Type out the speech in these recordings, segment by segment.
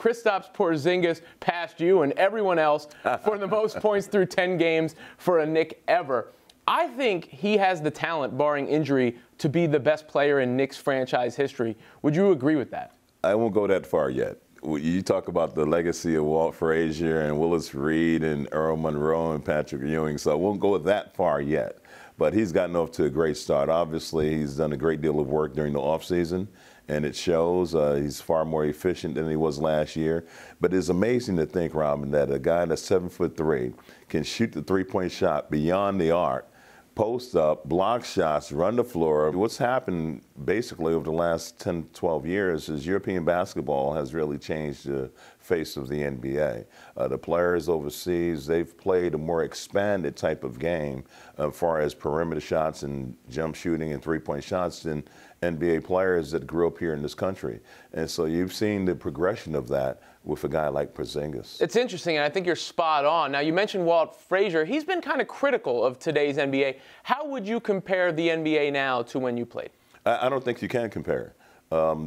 Kristaps Porzingis passed you and everyone else for the most points through 10 games for a Knick ever. I think he has the talent, barring injury, to be the best player in Knicks franchise history. Would you agree with that? I won't go that far yet. You talk about the legacy of Walt Frazier and Willis Reed and Earl Monroe and Patrick Ewing, so I won't go that far yet. But he's gotten off to a great start. Obviously, he's done a great deal of work during the offseason, and it shows. He's far more efficient than he was last year. But it's amazing to think, Robin, that a guy that's 7'3" can shoot the three-point shot beyond the arc, post up, block shots, run the floor. What's happened basically over the last 10, 12 years is European basketball has really changed the face of the NBA. The players overseas, they've played a more expanded type of game as far as perimeter shots and jump shooting and three-point shots than NBA players that grew up here in this country. And so you've seen the progression of that with a guy like Porzingis. It's interesting, and I think you're spot on. Now, you mentioned Walt Frazier. He's been kind of critical of today's NBA. How would you compare the NBA now to when you played? I don't think you can compare.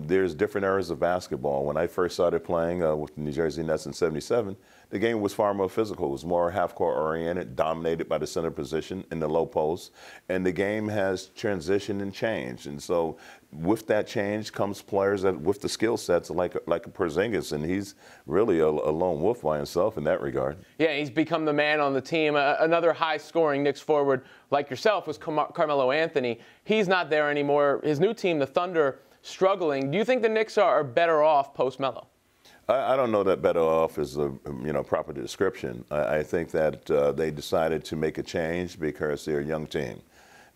There's different eras of basketball. When I first started playing with the New Jersey Nets in '77, the game was far more physical. It was more half-court oriented, dominated by the center position in the low post. And the game has transitioned and changed. And so with that change comes players that with the skill sets like a Porzingis, and he's really a lone wolf by himself in that regard. Yeah, he's become the man on the team. Another high-scoring Knicks forward like yourself was Carmelo Anthony. He's not there anymore. His new team, the Thunder, struggling. Do you think the Knicks are better off post-Melo? I don't know that better off is a proper description. I think that they decided to make a change because they're a young team,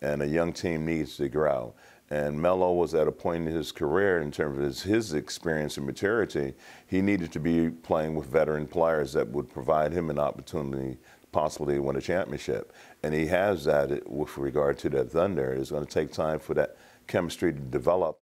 and a young team needs to grow. And Melo was at a point in his career in terms of his experience and maturity. He needed to be playing with veteran players that would provide him an opportunity possibly to win a championship. And he has that with regard to the Thunder. It's going to take time for that chemistry to develop.